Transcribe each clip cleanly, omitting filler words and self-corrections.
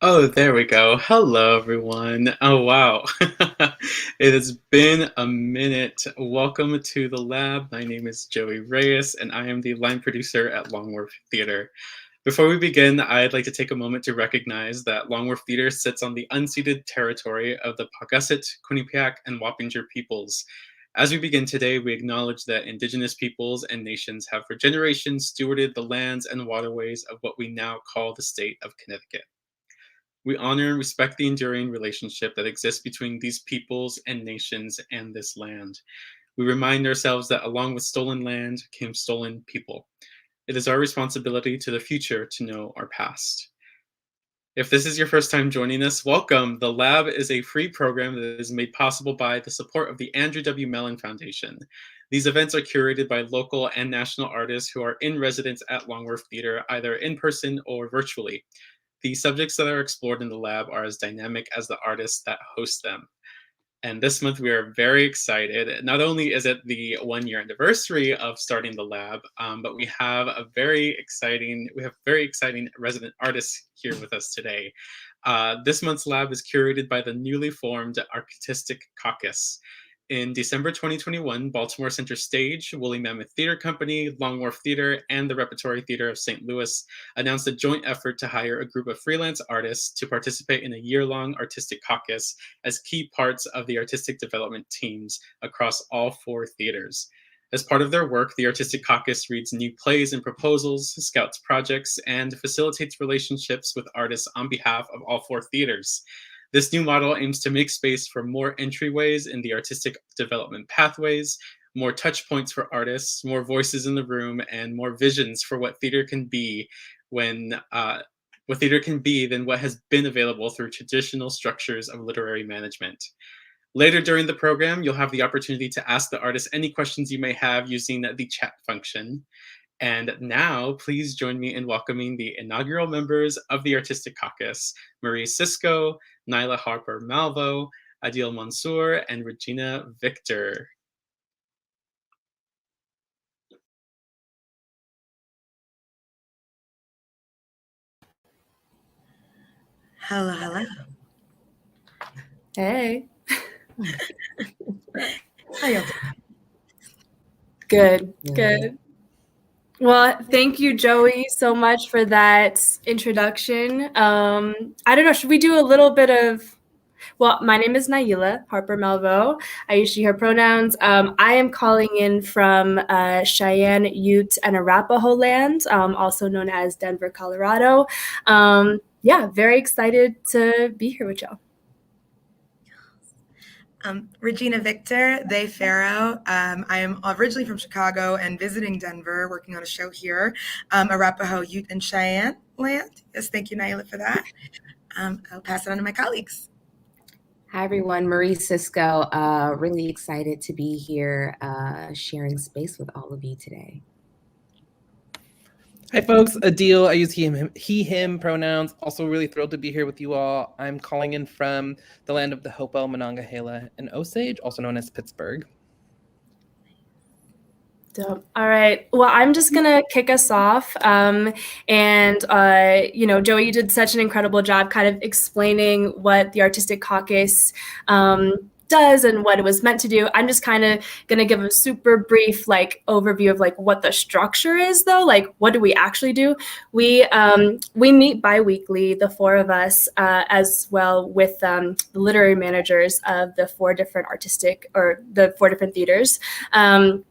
Oh, there we go. Hello, everyone. Oh, wow. It has been a minute. Welcome to the lab. My name is Joey Reyes, and I am the line producer at Wharf Theatre. Before we begin, I'd like to take a moment to recognize that Wharf Theatre sits on the unceded territory of the Paugussett, Quinnipiac, and Wappinger peoples. As we begin today, we acknowledge that Indigenous peoples and nations have for generations stewarded the lands and waterways of what we now call the state of Connecticut. We honor and respect the enduring relationship that exists between these peoples and nations and this land. We remind ourselves that along with stolen land came stolen people. It is our responsibility to the future to know our past. If this is your first time joining us, welcome. The Lab is a free program that is made possible by the support of the Andrew W. Mellon Foundation. These events are curated by local and national artists who are in residence at Wharf Theatre, either in person or virtually. The subjects that are explored in the lab are as dynamic as the artists that host them. And this month we are very excited. Not only is it the 1-year anniversary of starting the lab, but we have very exciting resident artists here with us today. This month's lab is curated by the newly formed Artistic Caucus. In December 2021, Baltimore Center Stage, Mammoth Theatre Company, Wharf Theatre, and the Repertory Theatre of St. Louis announced a joint effort to hire a group of freelance artists to participate in a year-long Artistic Caucus as key parts of the artistic development teams across all 4 theaters. As part of their work, the Artistic Caucus reads new plays and proposals, scouts projects, and facilitates relationships with artists on behalf of all 4 theaters. This new model aims to make space for more entryways in the artistic development pathways, more touch points for artists, more voices in the room, and more visions for what theater can be than what has been available through traditional structures of literary management. Later during the program, you'll have the opportunity to ask the artists any questions you may have using the chat function. And now, please join me in welcoming the inaugural members of the Artistic Caucus, Cisco, Nailah Harper-Malveaux, Adil Mansoor, and Regina Victor. Hello, hello. Hey. How y'all doing? Good. Well, thank you, Joey, so much for that introduction. I don't know, should we do a little bit of, well, my name is Nailah Harper-Malveaux. I use she, her pronouns. I am calling in from Cheyenne, Ute, and Arapaho land, also known as Denver, Colorado. Yeah, very excited to be here with y'all. Regina Victor, they Pharaoh. I am originally from Chicago and visiting Denver, working on a show here, Arapaho, Ute, and Cheyenne land. Yes, thank you, Nailah, for that. I'll pass it on to my colleagues. Hi, everyone. Cisco. Really excited to be here sharing space with all of you today. Hi, folks. Adil. I use he, him pronouns. Also really thrilled to be here with you all. I'm calling in from the land of the Hopewell, Monongahela, and Osage, also known as Pittsburgh. Dope. All right. Well, I'm just going to kick us off. Joey, you did such an incredible job kind of explaining what the Artistic Caucus does and what it was meant to do. I'm just kind of going to give a super brief overview of what the structure is, though. What do we actually do? We meet bi-weekly, the 4 of us, as well with the literary managers of the 4 different theaters. And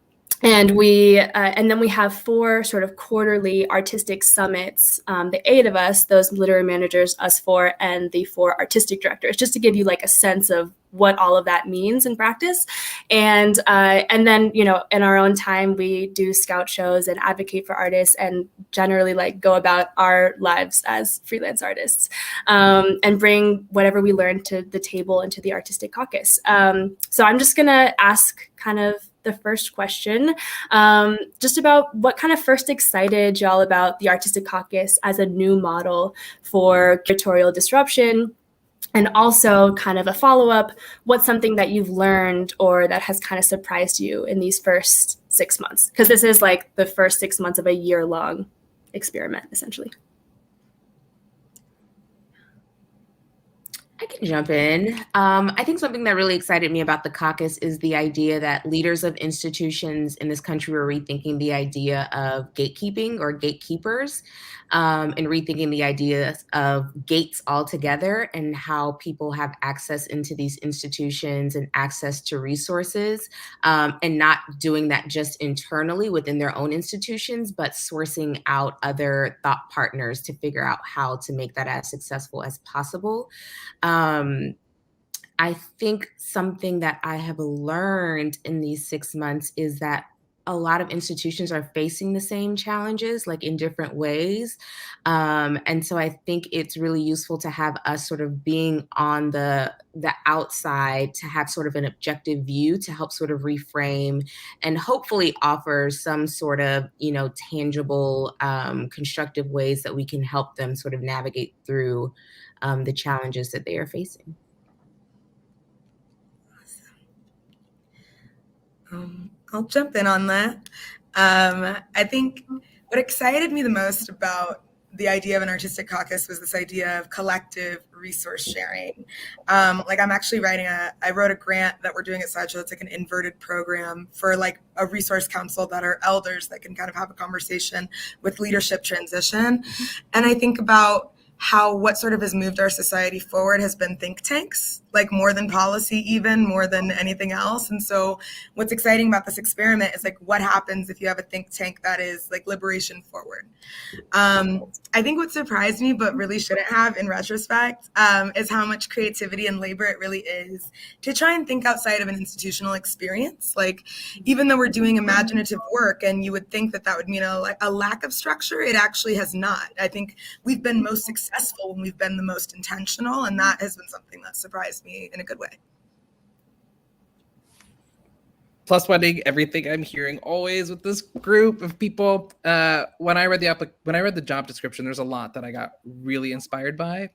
then we have 4 sort of quarterly artistic summits, the 8 of us, those literary managers, us 4, and the 4 artistic directors, just to give you a sense of what all of that means in practice. And then, in our own time, we do scout shows and advocate for artists and generally go about our lives as freelance artists, and bring whatever we learn to the table into the Artistic Caucus. So I'm just gonna ask kind of the first question, just about what kind of first excited y'all about the Artistic Caucus as a new model for curatorial disruption, and also kind of a follow-up, what's something that you've learned or that has kind of surprised you in these first 6 months? Because this is the first 6 months of a year-long experiment, essentially. I can jump in. I think something that really excited me about the caucus is the idea that leaders of institutions in this country are rethinking the idea of gatekeeping or gatekeepers, and rethinking the idea of gates altogether and how people have access into these institutions and access to resources, and not doing that just internally within their own institutions, but sourcing out other thought partners to figure out how to make that as successful as possible. Um, I think something that I have learned in these 6 months is that a lot of institutions are facing the same challenges, like in different ways. And so I think it's really useful to have us sort of being on the outside to have sort of an objective view to help sort of reframe and hopefully offer some sort of, tangible, constructive ways that we can help them sort of navigate through the challenges that they are facing. I'll jump in on that. I think what excited me the most about the idea of an artistic caucus was this idea of collective resource sharing. Like I'm actually I wrote a grant that we're doing at Sideshow. It's like an inverted program for like a resource council that are elders that can kind of have a conversation with leadership transition. And I think about what sort of has moved our society forward has been think tanks, like more than policy, even more than anything else. And so what's exciting about this experiment is like what happens if you have a think tank that is like liberation forward. I think what surprised me, but really shouldn't have in retrospect, is how much creativity and labor it really is to try and think outside of an institutional experience. Like even though we're doing imaginative work and you would think that would mean like a lack of structure, it actually has not. I think we've been most successful when we've been the most intentional, and that has been something that surprised me in a good way. Plus oneing everything I'm hearing always with this group of people. When I read the job description, there's a lot that I got really inspired by.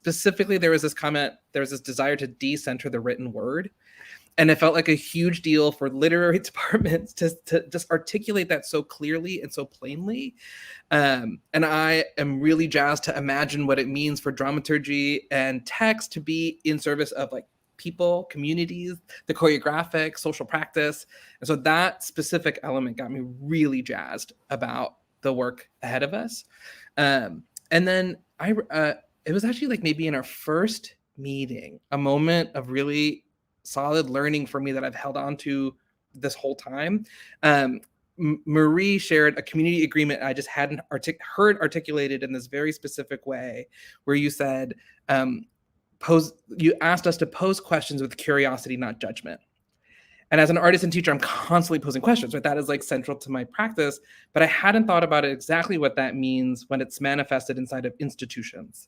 Specifically, there was this comment, there was this desire to decenter the written word. And it felt like a huge deal for literary departments to just articulate that so clearly and so plainly. And I am really jazzed to imagine what it means for dramaturgy and text to be in service of like people, communities, the choreographic, social practice. And so that specific element got me really jazzed about the work ahead of us. And then it was actually like maybe in our first meeting, a moment of really solid learning for me that I've held on to this whole time. Marie shared a community agreement I just hadn't heard articulated in this very specific way, where you said, you asked us to pose questions with curiosity, not judgment. And as an artist and teacher, I'm constantly posing questions, right? That is like central to my practice, but I hadn't thought about exactly what that means when it's manifested inside of institutions.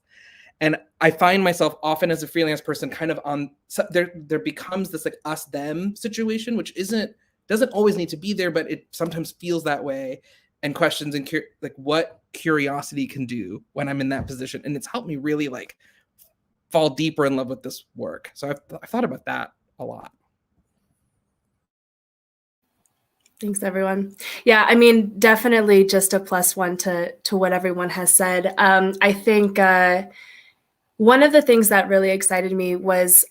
And I find myself often as a freelance person kind of there becomes this like us them situation, which doesn't always need to be there, but it sometimes feels that way. And questions and like what curiosity can do when I'm in that position. And it's helped me really like fall deeper in love with this work. So I've thought about that a lot. Thanks, everyone. Yeah, I mean, definitely just a +1 to what everyone has said. I think one of the things that really excited me was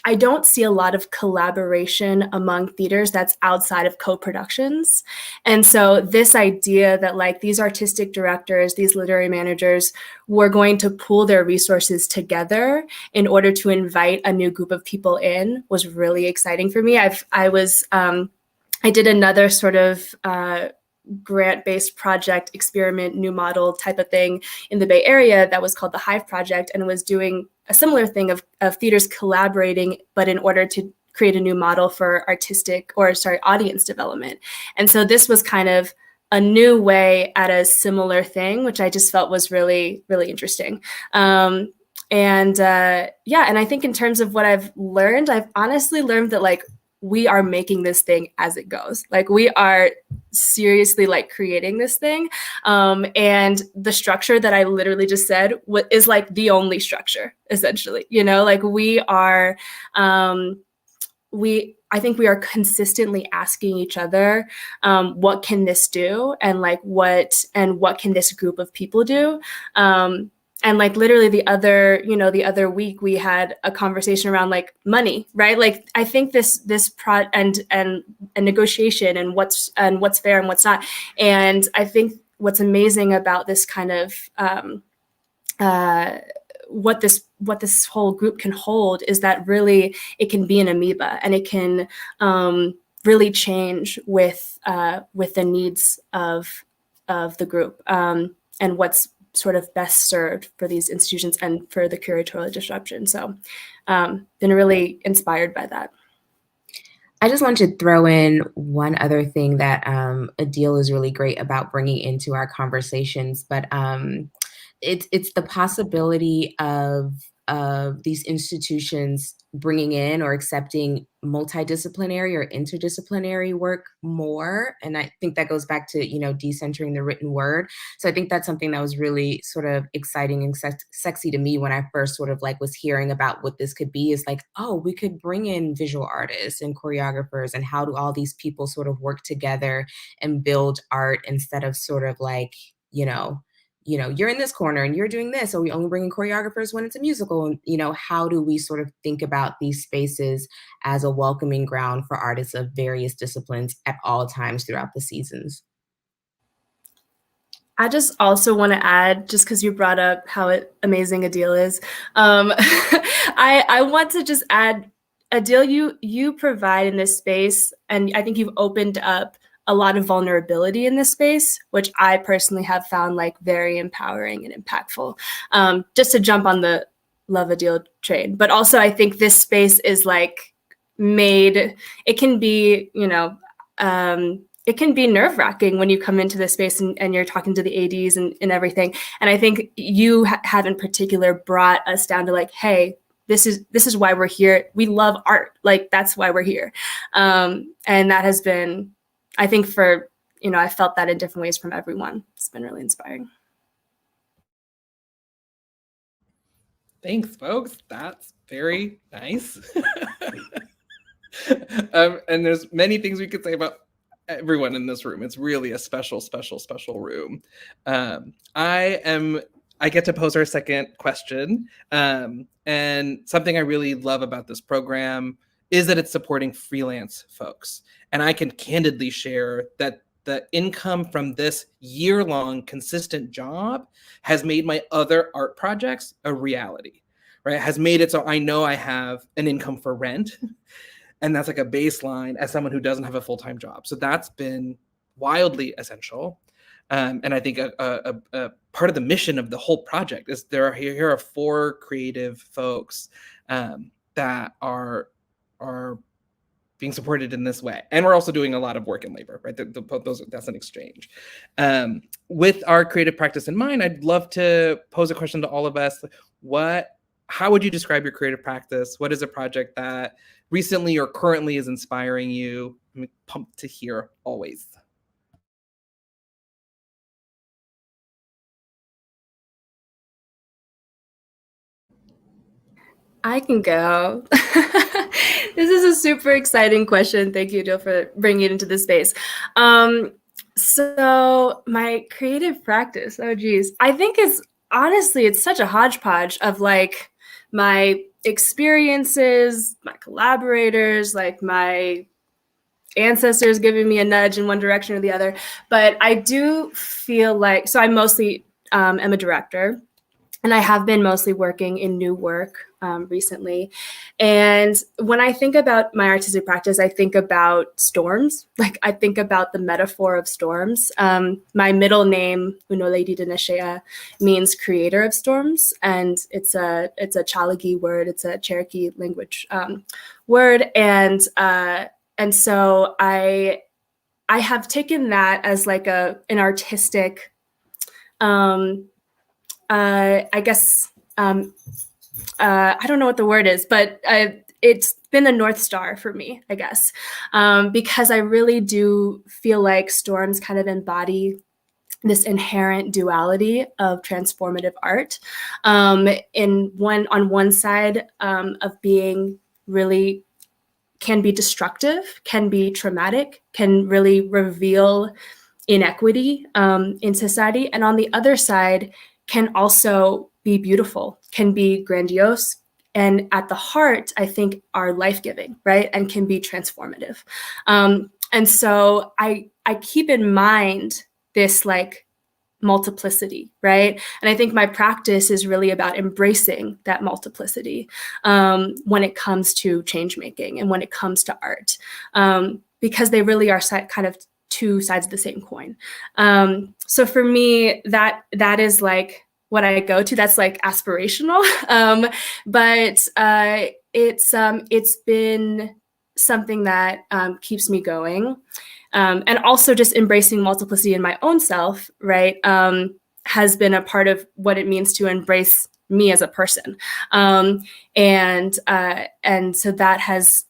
I don't see a lot of collaboration among theaters that's outside of co-productions. And so this idea that like these artistic directors, these literary managers were going to pool their resources together in order to invite a new group of people in was really exciting for me. I did another sort of grant-based project, experiment, new model type of thing in the Bay Area that was called the Hive Project, and was doing a similar thing of theaters collaborating, but in order to create a new model for audience development. And so this was kind of a new way at a similar thing, which I just felt was really, really interesting. And I think in terms of what I've learned, I've honestly learned that like we are making this thing as it goes. Like we are seriously like creating this thing. And the structure that I literally just said is like the only structure essentially, like we are, I think we are consistently asking each other, what can this do? And like what can this group of people do? like literally the other week we had a conversation around like money, right? Like I think this and negotiation and what's fair and what's not. And I think what's amazing about this kind of what this whole group can hold is that really it can be an amoeba, and it can really change with the needs of the group, and what's sort of best served for these institutions and for the curatorial disruption. So been really inspired by that. I just want to throw in one other thing that Adil is really great about bringing into our conversations, but it's the possibility of these institutions bringing in or accepting multidisciplinary or interdisciplinary work more. And I think that goes back to, decentering the written word. So I think that's something that was really sort of exciting and sexy to me when I first sort of like was hearing about what this could be, is like, oh, we could bring in visual artists and choreographers, and how do all these people sort of work together and build art, instead of sort of like, you're in this corner and you're doing this, or we only bring in choreographers when it's a musical. And, how do we sort of think about these spaces as a welcoming ground for artists of various disciplines at all times throughout the seasons? I just also want to add, just because you brought up how amazing Adil is, I want to just add, Adil, you provide in this space, and I think you've opened up a lot of vulnerability in this space, which I personally have found like very empowering and impactful. Just to jump on the Love Adil train, but also I think this space is like it can be, it can be nerve-wracking when you come into this space and you're talking to the ADs and everything. And I think you have in particular brought us down to like, hey, this is why we're here. We love art. Like that's why we're here. And that has been, I think I felt that in different ways from everyone. It's been really inspiring. Thanks, folks. That's very nice. And there's many things we could say about everyone in this room. It's really a special, special, special room. I get to pose our second question. And something I really love about this program is that it's supporting freelance folks. And I can candidly share that the income from this year-long consistent job has made my other art projects a reality, right? It has made it so I know I have an income for rent. And that's like a baseline as someone who doesn't have a full-time job. So that's been wildly essential. And I think a part of the mission of the whole project is here are 4 creative folks that are being supported in this way. And we're also doing a lot of work in labor, right? That's an exchange. With our creative practice in mind, I'd love to pose a question to all of us. How would you describe your creative practice? What is a project that recently or currently is inspiring you? I'm pumped to hear always. I can go. This is a super exciting question. Thank you, Jill, for bringing it into this space. So my creative practice, oh geez, I think it's such a hodgepodge of like my experiences, my collaborators, like my ancestors giving me a nudge in one direction or the other. But I do feel like, so I mostly am a director, and I have been mostly working in new work recently. And when I think about my artistic practice, I think about storms. Like I think about the metaphor of storms. My middle name, Unoledi Dineshea, means creator of storms. And it's a Chalagi word. It's a Cherokee language word. And so I have taken that as like an artistic, I guess, I don't know what the word is, but it's been a North Star for me, I guess, because I really do feel like storms kind of embody this inherent duality of transformative art. On one side of being really can be destructive, can be traumatic, can really reveal inequity in society. And on the other side, can also be beautiful, can be grandiose, and at the heart, I think, are life-giving, right? And can be transformative. And so I keep in mind this like multiplicity, right? And I think my practice is really about embracing that multiplicity when it comes to change making and when it comes to art, because they really are kind of two sides of the same coin. So for me, that is like what I go to. That's like aspirational, but it's been something that keeps me going. And also just embracing multiplicity in my own self, right, has been a part of what it means to embrace me as a person. And so that has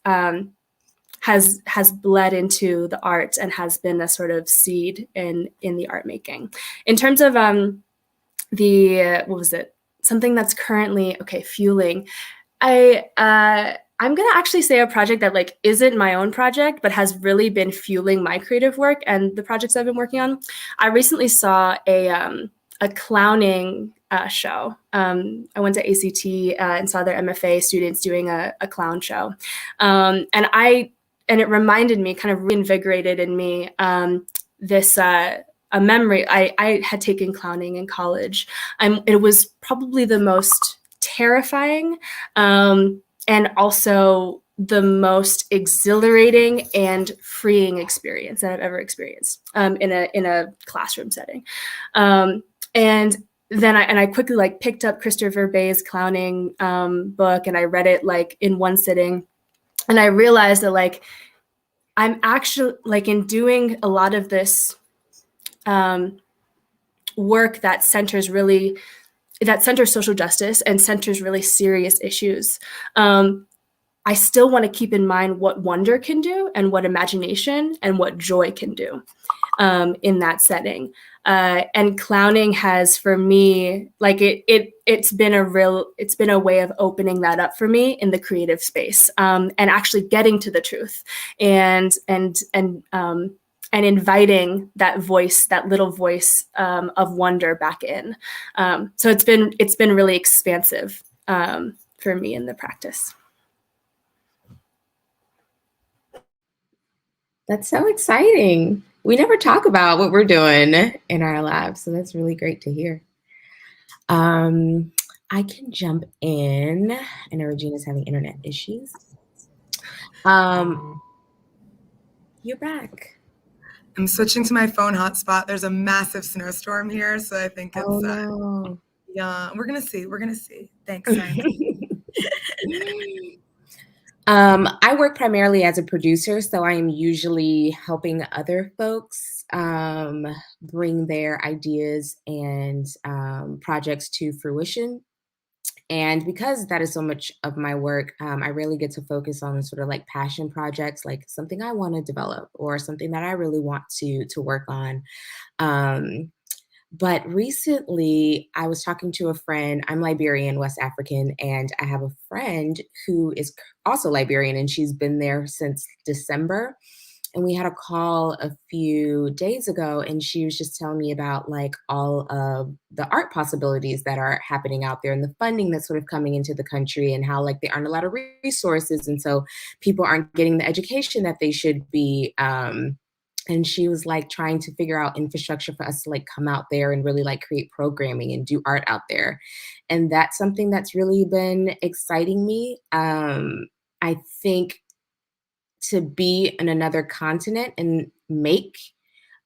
bled into the art and has been a sort of seed in the art making. In terms of what was it? Something that's currently, fueling. I'm going to actually say a project that like isn't my own project, but has really been fueling my creative work and the projects I've been working on. I recently saw a clowning show. I went to ACT and saw their MFA students doing a clown show. And it reminded me, kind of reinvigorated in me, this a memory. I had taken clowning in college. It was probably the most terrifying, and also the most exhilarating and freeing experience that I've ever experienced in a classroom setting. And then I quickly like picked up Christopher Bay's clowning book, and I read it like in one sitting, and I realized that like I'm actually like in doing a lot of this work that centers social justice and centers really serious issues. I still want to keep in mind what wonder can do and what imagination and what joy can do in that setting. And clowning has, for me, like it's been a way of opening that up for me in the creative space, and actually getting to the truth and inviting that voice, that little voice of wonder back in. So it's been really expansive for me in the practice. That's so exciting. We never talk about what we're doing in our lab, so that's really great to hear. I can jump in. I know Regina's having internet issues. You're back. I'm switching to my phone hotspot. There's a massive snowstorm here, so I think it's no. Yeah, we're gonna see. Thanks, Simon. I work primarily as a producer, so I am usually helping other folks bring their ideas and projects to fruition. And because that is so much of my work, I really get to focus on sort of like passion projects, like something I want to develop or something that I really want to work on. But recently, I was talking to a friend. I'm Liberian, West African, and I have a friend who is also Liberian, and she's been there since December. And we had a call a few days ago, and she was just telling me about like all of the art possibilities that are happening out there and the funding that's sort of coming into the country, and how like there aren't a lot of resources. And so people aren't getting the education that they should be. And she was like trying to figure out infrastructure for us to like come out there and really like create programming and do art out there. And that's something that's really been exciting me. I think to be in another continent and make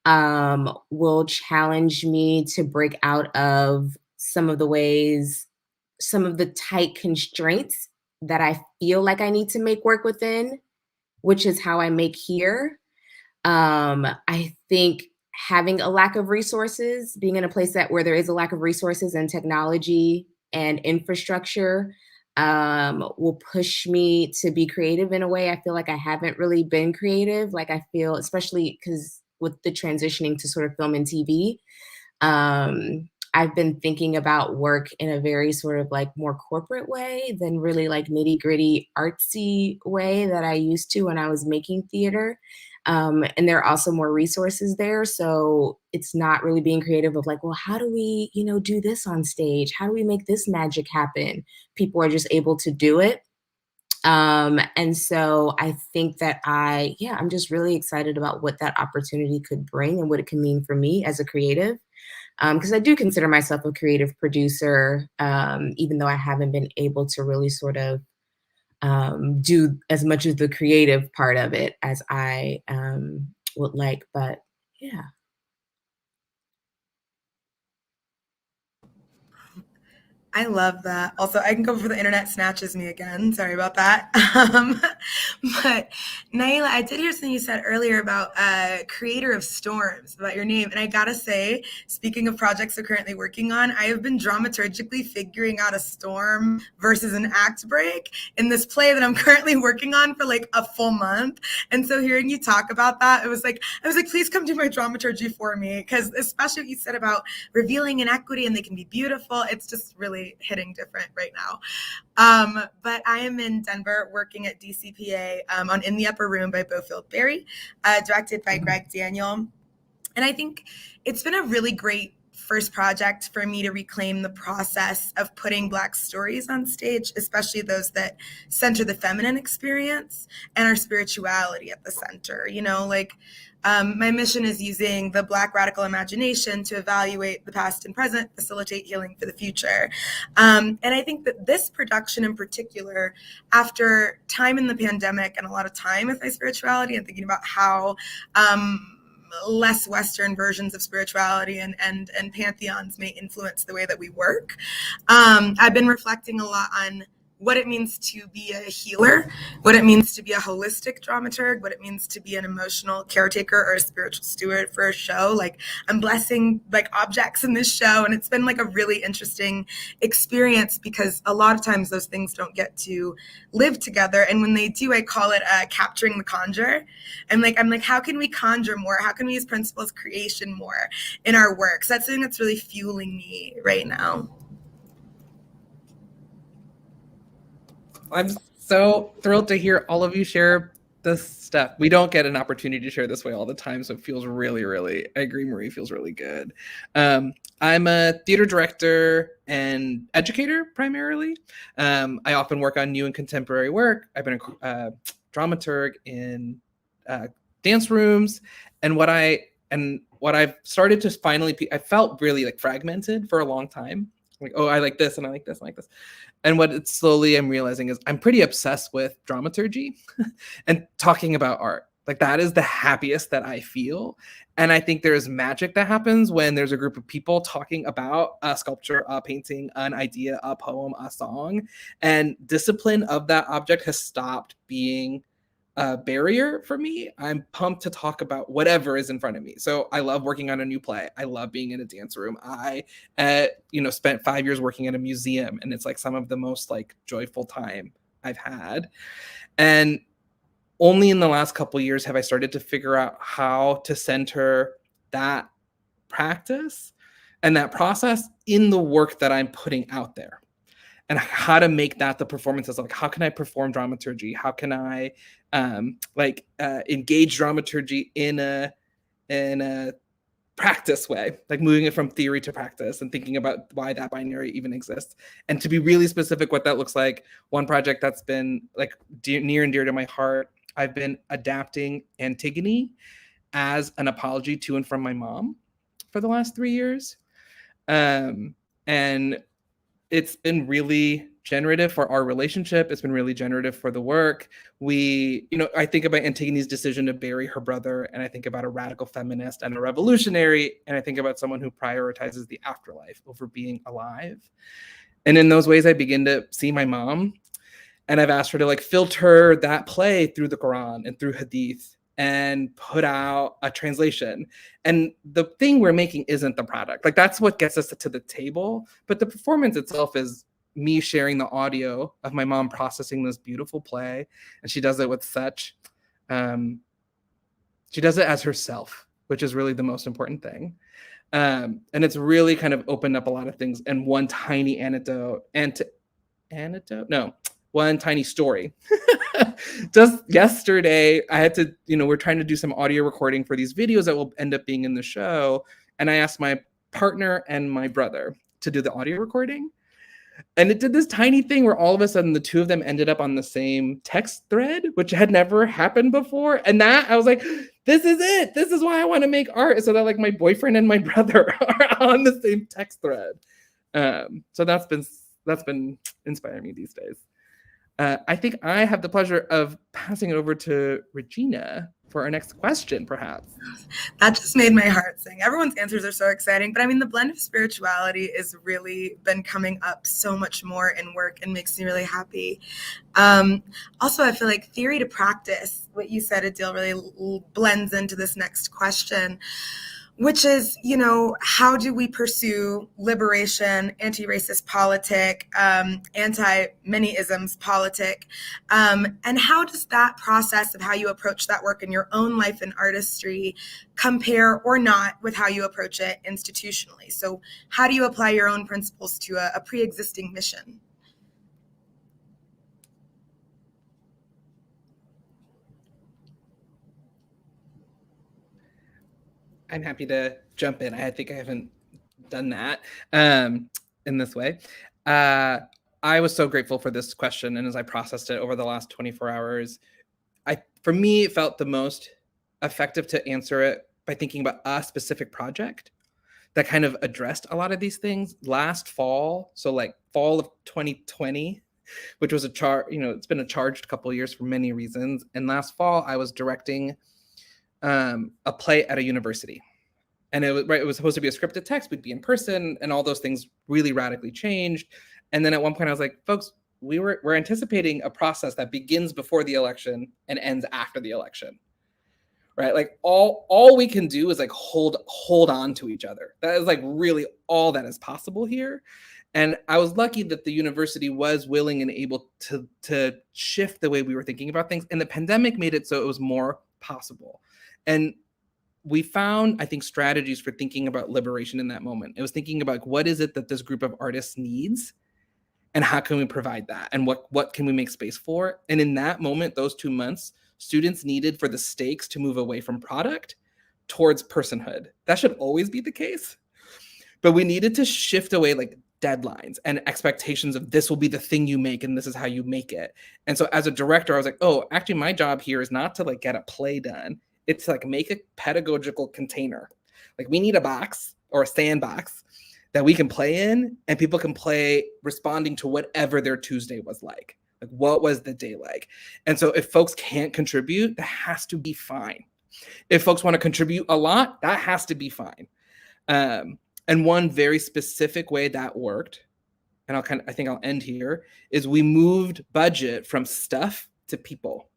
will challenge me to break out of some of the tight constraints that I feel like I need to make work within, which is how I make here. I think having a lack of resources, being in a place where there is a lack of resources and technology and infrastructure will push me to be creative in a way I feel like I haven't really been creative. Like I feel, especially because with the transitioning to sort of film and TV, I've been thinking about work in a very sort of like more corporate way than really like nitty gritty artsy way that I used to when I was making theater. And there are also more resources there. So it's not really being creative of like, well, how do we, do this on stage? How do we make this magic happen? People are just able to do it. And so I think that I'm just really excited about what that opportunity could bring and what it can mean for me as a creative. Because I do consider myself a creative producer, even though I haven't been able to really sort of do as much of the creative part of it as I would like. But yeah. I love that. Also, I can go before the internet snatches me again. Sorry about that. But Nailah, I did hear something you said earlier about creator of storms, about your name. And I gotta say, speaking of projects I'm currently working on, I have been dramaturgically figuring out a storm versus an act break in this play that I'm currently working on for like a full month. And so hearing you talk about that, I was like, please come do my dramaturgy for me. Because especially what you said about revealing inequity and they can be beautiful, it's just really hitting different right now. But I am in Denver working at DCPA on In the Upper Room by Beaufield Berry, directed by Greg Daniel. And I think it's been a really great first project for me to reclaim the process of putting Black stories on stage, especially those that center the feminine experience and our spirituality at the center. My mission is using the Black radical imagination to evaluate the past and present, facilitate healing for the future. And I think that this production in particular, after time in the pandemic and a lot of time with my spirituality and thinking about how less Western versions of spirituality and pantheons may influence the way that we work, I've been reflecting a lot on what it means to be a healer, what it means to be a holistic dramaturg, what it means to be an emotional caretaker or a spiritual steward for a show. Like, I'm blessing like objects in this show, and it's been like a really interesting experience because a lot of times those things don't get to live together. And when they do, I call it capturing the conjure. I'm like, how can we conjure more? How can we use principles of creation more in our work? So that's something that's really fueling me right now. I'm so thrilled to hear all of you share this stuff. We don't get an opportunity to share this way all the time, so it feels really, really, I agree, Marie, feels really good. I'm a theater director and educator primarily. I often work on new and contemporary work. I've been a dramaturg in dance rooms, and what I've started to finally, I felt really like fragmented for a long time. Like, oh, I like this and I like this and I like this. And what it's slowly I'm realizing is I'm pretty obsessed with dramaturgy and talking about art. Like, that is the happiest that I feel. And I think there's magic that happens when there's a group of people talking about a sculpture, a painting, an idea, a poem, a song. And discipline of that object has stopped being a barrier for me. I'm pumped to talk about whatever is in front of me. So I love working on a new play. I love being in a dance room. I, spent 5 years working at a museum, and it's like some of the most like joyful time I've had. And only in the last couple of years have I started to figure out how to center that practice and that process in the work that I'm putting out there. And how to make that the performances. Like, how can I perform dramaturgy? How can I engage dramaturgy in a practice way, like moving it from theory to practice and thinking about why that binary even exists. And to be really specific what that looks like, one project that's been like near and dear to my heart, I've been adapting Antigone as an apology to and from my mom for the last 3 years. And it's been really generative for our relationship. It's been really generative for the work. I think about Antigone's decision to bury her brother, and I think about a radical feminist and a revolutionary, and I think about someone who prioritizes the afterlife over being alive. And in those ways, I begin to see my mom, and I've asked her to like filter that play through the Quran and through Hadith and put out a translation. And the thing we're making isn't the product. Like, that's what gets us to the table. But the performance itself is me sharing the audio of my mom processing this beautiful play. And she does it with such, she does it as herself, which is really the most important thing. And it's really kind of opened up a lot of things. And one tiny one tiny story. Just yesterday, I had to, we're trying to do some audio recording for these videos that will end up being in the show. And I asked my partner and my brother to do the audio recording. And it did this tiny thing where all of a sudden the two of them ended up on the same text thread, which had never happened before. And that I was like, this is it. This is why I want to make art, so that like my boyfriend and my brother are on the same text thread. So that's been inspiring me these days. I think I have the pleasure of passing it over to Regina for our next question, perhaps. That just made my heart sing. Everyone's answers are so exciting, but I mean, the blend of spirituality has really been coming up so much more in work and makes me really happy. Also, I feel like theory to practice, what you said, Adil, really blends into this next question, which is, how do we pursue liberation, anti-racist politic, anti-many isms politic, and how does that process of how you approach that work in your own life and artistry compare or not with how you approach it institutionally? So how do you apply your own principles to a pre-existing mission? I'm happy to jump in. I think I haven't done that in this way. I was so grateful for this question. And as I processed it over the last 24 hours, for me, it felt the most effective to answer it by thinking about a specific project that kind of addressed a lot of these things. Last fall, so like fall of 2020, which was it's been a charged couple of years for many reasons. And last fall, I was directing a play at a university. And it was supposed to be a scripted text. We'd be in person, and all those things really radically changed. And then at one point I was like, folks, we're anticipating a process that begins before the election and ends after the election. Right? Like all we can do is like hold on to each other. That is like really all that is possible here. And I was lucky that the university was willing and able to shift the way we were thinking about things. And the pandemic made it so it was more possible. And we found, I think, strategies for thinking about liberation in that moment. It was thinking about what is it that this group of artists needs, and how can we provide that, and what can we make space for? And in that moment, those 2 months, students needed for the stakes to move away from product towards personhood. That should always be the case. But we needed to shift away like deadlines and expectations of this will be the thing you make and this is how you make it. And so as a director, I was like, oh, actually my job here is not to like get a play done. It's like make a pedagogical container. Like we need a box or a sandbox that we can play in, and people can play responding to whatever their Tuesday was like. Like what was the day like? And so if folks can't contribute, that has to be fine. If folks want to contribute a lot, that has to be fine. And one very specific way that worked, and I think I'll end here, is we moved budget from stuff to people,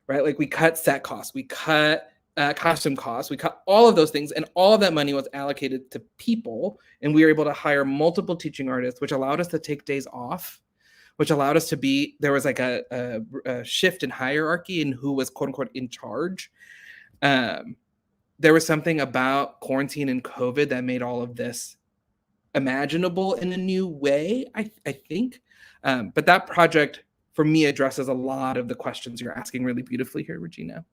right? Like we cut set costs, we cut costume costs, we cut all of those things, and all of that money was allocated to people, and we were able to hire multiple teaching artists, which allowed us to take days off, which allowed us to be, there was like a shift in hierarchy in who was quote unquote in charge. There was something about quarantine and COVID that made all of this imaginable in a new way, I think. But that project, for me, addresses a lot of the questions you're asking really beautifully here, Regina.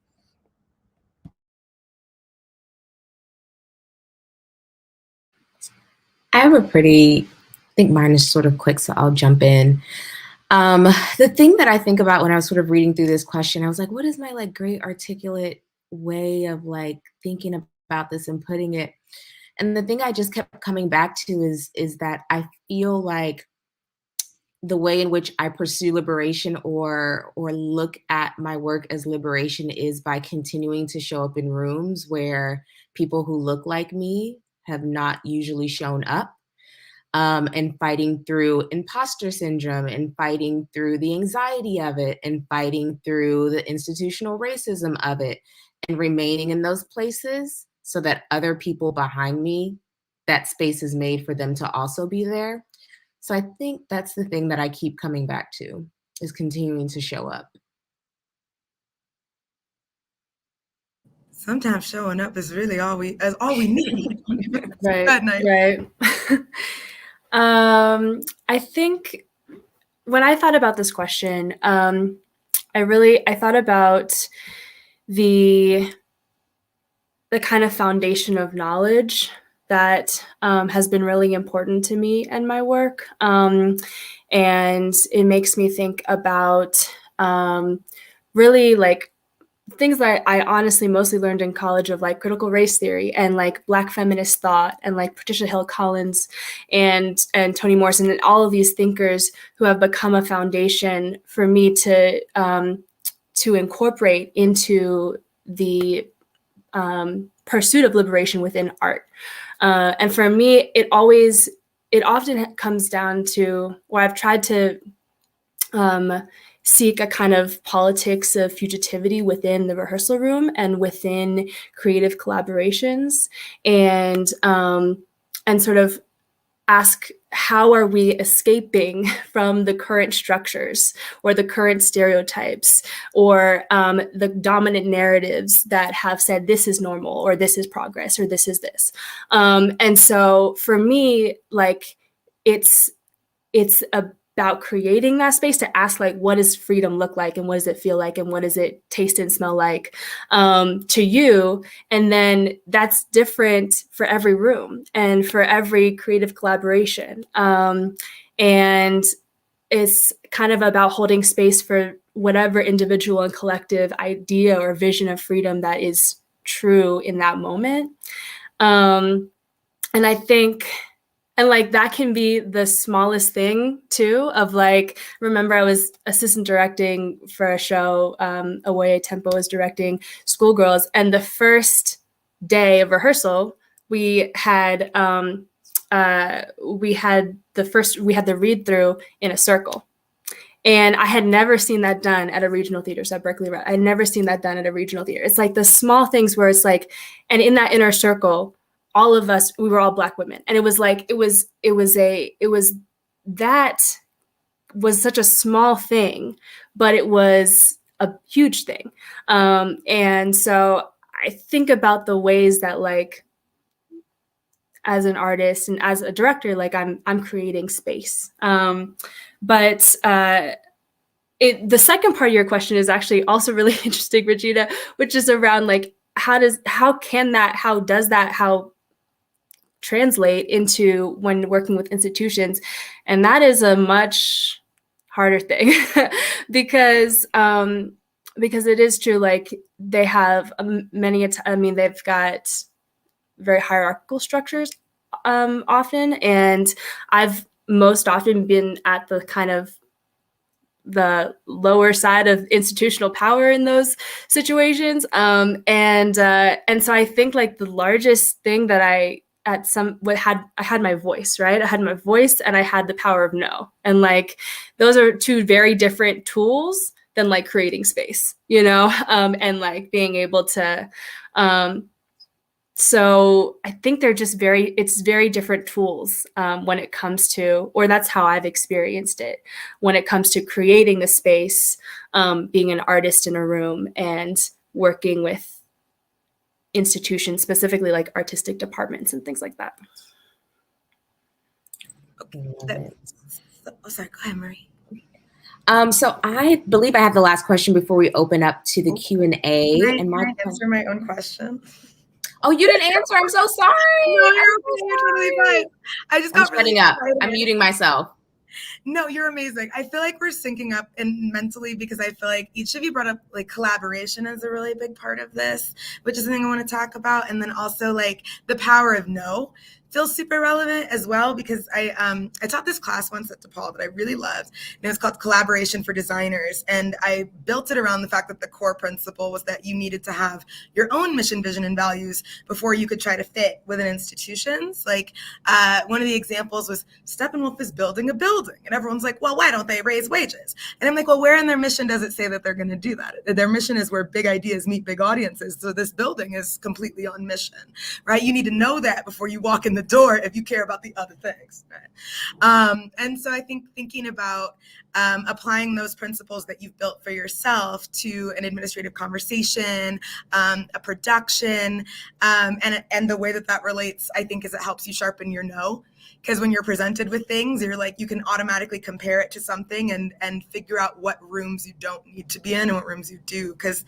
I have I think mine is sort of quick, so I'll jump in. The thing that I think about when I was sort of reading through this question, I was like, what is my like great articulate way of like thinking about this and putting it? And the thing I just kept coming back to is that I feel like the way in which I pursue liberation or look at my work as liberation is by continuing to show up in rooms where people who look like me have not usually shown up, and fighting through imposter syndrome and fighting through the anxiety of it and fighting through the institutional racism of it and remaining in those places so that other people behind me, that space is made for them to also be there. So I think that's the thing that I keep coming back to, is continuing to show up. sometimes showing up is really all we need. Right. Good night. Right. I think when I thought about this question, I thought about the kind of foundation of knowledge that has been really important to me and my work. And it makes me think about really like things that I honestly mostly learned in college, of like critical race theory and like Black feminist thought and like Patricia Hill Collins and Toni Morrison and all of these thinkers who have become a foundation for me to incorporate into the pursuit of liberation within art. And for me, it often comes down to where I've tried to seek a kind of politics of fugitivity within the rehearsal room and within creative collaborations, and sort of ask, how are we escaping from the current structures or the current stereotypes or the dominant narratives that have said this is normal or this is progress or this is this. And so for me, like it's about creating that space to ask, like, what does freedom look like and what does it feel like and what does it taste and smell like to you? And then that's different for every room and for every creative collaboration. And it's kind of about holding space for whatever individual and collective idea or vision of freedom that is true in that moment. And I think, and like that can be the smallest thing too, of like, remember I was assistant directing for a show, Away Tempo was directing Schoolgirls, and the first day of rehearsal, we had the read through in a circle. And I had never seen that done at a regional theater. So at Berkeley, I had never seen that done at a regional theater. It's like the small things where it's like, and in that inner circle, all of us, we were all Black women. And it was like, that was such a small thing, but it was a huge thing. And so I think about the ways that, like, as an artist and as a director, like I'm creating space. But the second part of your question is actually also really interesting, Regina, which is around like, how does that translate into when working with institutions? And that is a much harder thing because it is true, like they have they've got very hierarchical structures often, and I've most often been at the kind of the lower side of institutional power in those situations, and so I think like the largest thing that I had my voice, right? I had my voice and I had the power of no. And like, those are two very different tools than like creating space, you know? And like being able to, so I think they're just it's very different tools when it comes to, or that's how I've experienced it, when it comes to creating the space, being an artist in a room and working with institutions, specifically like artistic departments and things like that. Sorry, go ahead, Marie. So I believe I have the last question before we open up to the Q&A. Can I answer my own question? Oh, you didn't answer. I'm so sorry. No, you're totally fine. I just got really excited. I'm muting myself. No, you're amazing. I feel like we're syncing up mentally, because I feel like each of you brought up like collaboration as a really big part of this, which is something I want to talk about. And then also like the power of no feels super relevant as well, because I taught this class once at DePaul that I really loved, and it was called Collaboration for Designers. And I built it around the fact that the core principle was that you needed to have your own mission, vision, and values before you could try to fit within institutions. Like one of the examples was Steppenwolf is building a building, and everyone's like, well, why don't they raise wages? And I'm like, well, where in their mission does it say that they're going to do that? Their mission is where big ideas meet big audiences. So this building is completely on mission, right? You need to know that before you walk in the the door if you care about the other things, right? And so I think thinking about applying those principles that you've built for yourself to an administrative conversation, a production, and the way that that relates, I think, is it helps you sharpen your know. Because when you're presented with things, you're like, you can automatically compare it to something and figure out what rooms you don't need to be in and what rooms you do. Because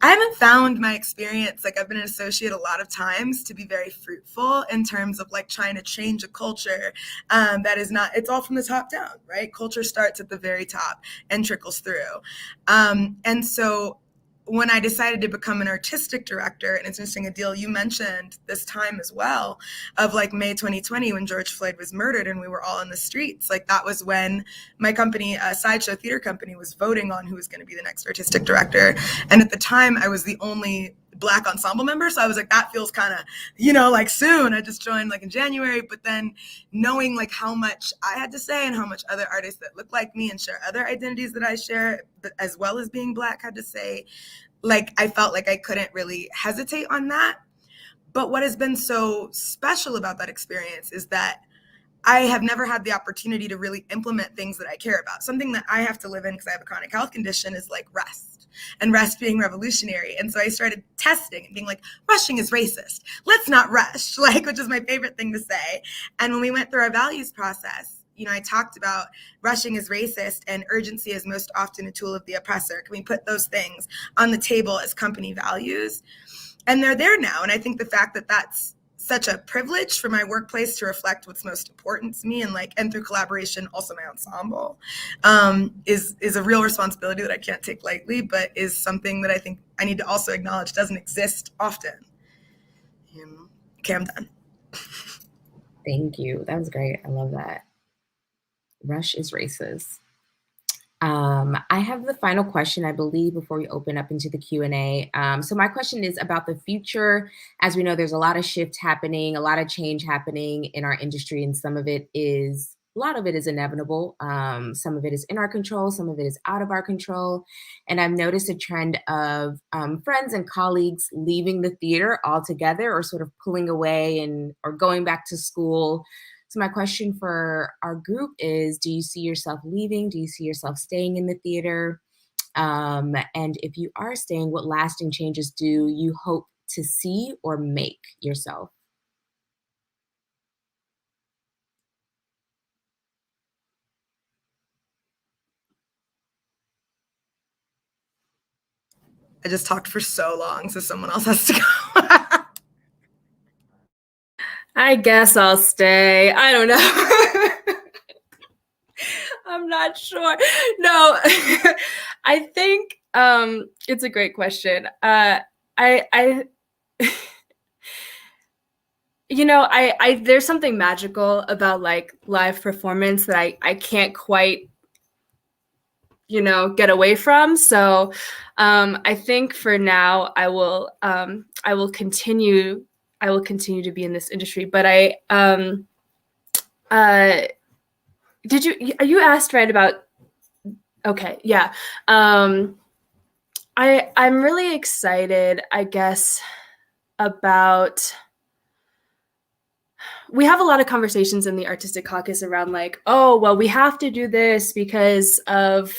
I haven't found my experience, like I've been an associate a lot of times, to be very fruitful in terms of like trying to change a culture that is not, it's all from the top down, right? Culture starts at the very top and trickles through. And so when I decided to become an artistic director, and it's interesting, Adil, you mentioned this time as well of like May 2020 when George Floyd was murdered and we were all in the streets. Like that was when my company, Sideshow Theater Company, was voting on who was going to be the next artistic director. And at the time I was the only Black ensemble member. So I was like, that feels kind of, like soon. I just joined like in January, but then knowing like how much I had to say and how much other artists that look like me and share other identities that I share, but as well as being Black had to say, like, I felt like I couldn't really hesitate on that. But what has been so special about that experience is that I have never had the opportunity to really implement things that I care about. Something that I have to live in because I have a chronic health condition is like rest, and rest being revolutionary. And so I started testing and being like, rushing is racist. Let's not rush, which is my favorite thing to say. And when we went through our values process, I talked about rushing is racist and urgency is most often a tool of the oppressor. Can we put those things on the table as company values? And they're there now. And I think the fact that that's such a privilege for my workplace to reflect what's most important to me and through collaboration, also my ensemble, is a real responsibility that I can't take lightly, but is something that I think I need to also acknowledge doesn't exist often. Okay, I'm done. Thank you. That was great. I love that. Rush is racist. I have the final question, I believe, before we open up into the Q&A. So my question is about the future. As we know, there's a lot of shift happening, a lot of change happening in our industry, and a lot of it is inevitable. Some of it is in our control, some of it is out of our control. And I've noticed a trend of friends and colleagues leaving the theater altogether, or sort of pulling away or going back to school. So my question for our group is, do you see yourself leaving? Do you see yourself staying in the theater? And if you are staying, what lasting changes do you hope to see or make yourself? I just talked for so long, so someone else has to go. I guess I'll stay. I don't know. I'm not sure. No, I think it's a great question. I there's something magical about like live performance that I can't quite get away from. So I think for now I will continue to be in this industry. But you asked right about, okay, yeah. I'm really excited, I guess, about, we have a lot of conversations in the Artistic Caucus around like, oh, well, we have to do this because of,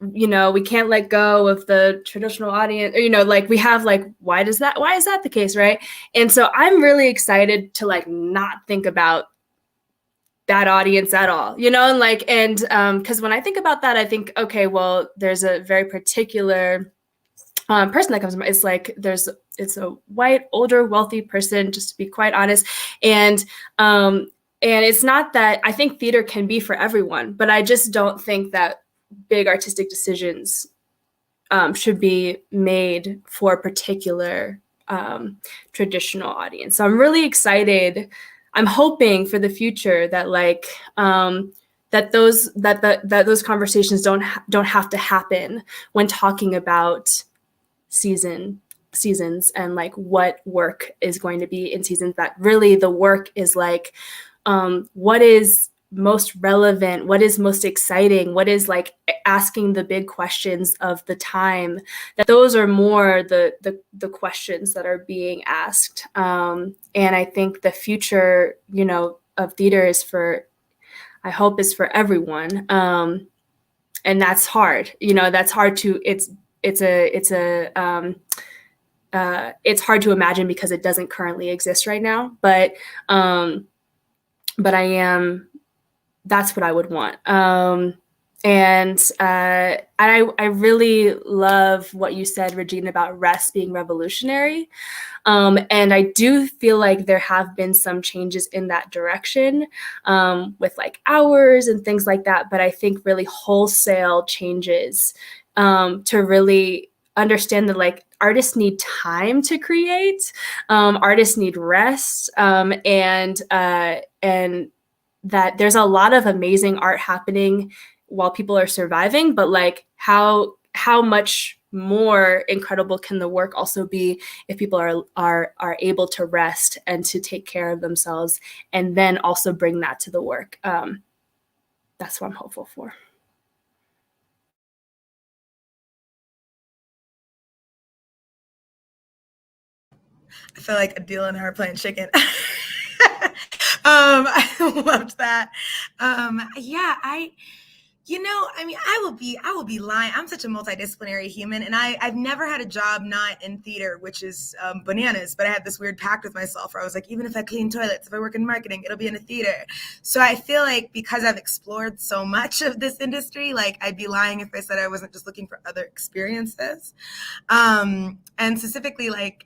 we can't let go of the traditional audience, or, we have why is that the case, right? And so I'm really excited to not think about that audience at all, and because when I think about that, I think, okay, well, there's a very particular person that comes to mind. It's a white, older, wealthy person, just to be quite honest. And it's not that I think theater can be for everyone, but I just don't think that big artistic decisions should be made for a particular traditional audience. So I'm really excited. I'm hoping for the future that that those conversations don't have to happen when talking about seasons and what work is going to be in seasons. That really the work is what is most relevant, what is most exciting, what is like asking the big questions of the time, that those are more the questions that are being asked. And I think the future, you know, of theater is I hope is for everyone. And that's hard, you know, that's hard to, it's hard to imagine because it doesn't currently exist right now. But that's what I would want. And I really love what you said, Regina, about rest being revolutionary. And I do feel like there have been some changes in that direction, with like hours and things like that. But I think really wholesale changes, to really understand that like artists need time to create, artists need rest, and that there's a lot of amazing art happening while people are surviving, but like how much more incredible can the work also be if people are able to rest and to take care of themselves, and then also bring that to the work. That's what I'm hopeful for. I feel like Adil and her playing chicken. I loved that. Yeah, I will be lying. I'm such a multidisciplinary human, and I've never had a job not in theater, which is bananas. But I had this weird pact with myself where I was like, even if I clean toilets, if I work in marketing, it'll be in a theater. So I feel like because I've explored so much of this industry, like I'd be lying if I said I wasn't just looking for other experiences, and specifically like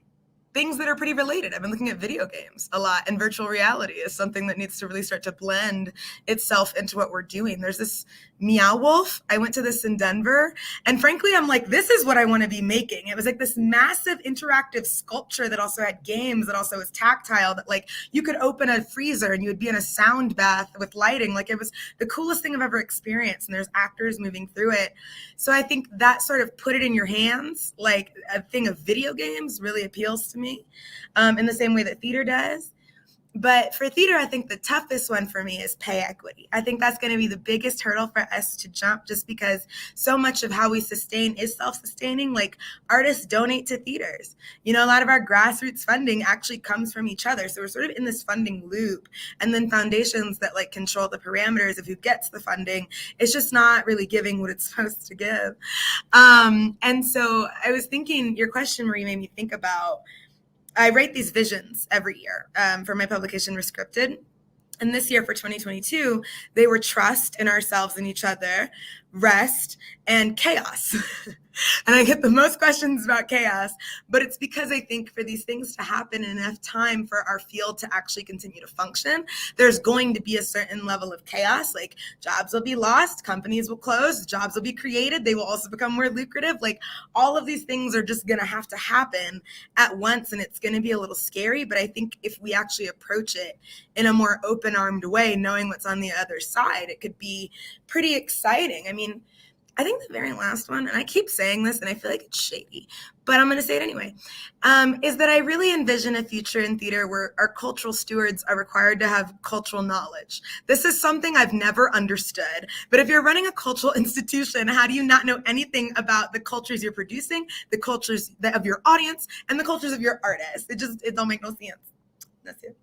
things that are pretty related. I've been looking at video games a lot, and virtual reality is something that needs to really start to blend itself into what we're doing. There's this Meow Wolf. I went to this in Denver, and frankly, I'm like, this is what I want to be making. It was like this massive interactive sculpture that also had games, that also was tactile, that like you could open a freezer and you would be in a sound bath with lighting. Like it was the coolest thing I've ever experienced, and there's actors moving through it. So I think that sort of put it in your hands, like a thing of video games, really appeals to me. In the same way that theater does. But for theater, I think the toughest one for me is pay equity. I think that's going to be the biggest hurdle for us to jump, just because so much of how we sustain is self-sustaining. Like artists donate to theaters. You know, a lot of our grassroots funding actually comes from each other. So we're sort of in this funding loop. And then foundations that like control the parameters of who gets the funding, it's just not really giving what it's supposed to give. And so I was thinking, your question, Marie, made me think about, I write these visions every year for my publication, Rescripted. And this year for 2022, they were trust in ourselves and each other, rest, and chaos. And I get the most questions about chaos, but it's because I think for these things to happen in enough time for our field to actually continue to function, there's going to be a certain level of chaos. Like jobs will be lost, companies will close, jobs will be created, they will also become more lucrative. Like all of these things are just going to have to happen at once, and it's going to be a little scary. But I think if we actually approach it in a more open-armed way, knowing what's on the other side, it could be pretty exciting. I mean, I think the very last one, and I keep saying this and I feel like it's shady, but I'm going to say it anyway, is that I really envision a future in theater where our cultural stewards are required to have cultural knowledge. This is something I've never understood, but if you're running a cultural institution, how do you not know anything about the cultures you're producing, the cultures of your audience, and the cultures of your artists? It don't make no sense. That's it.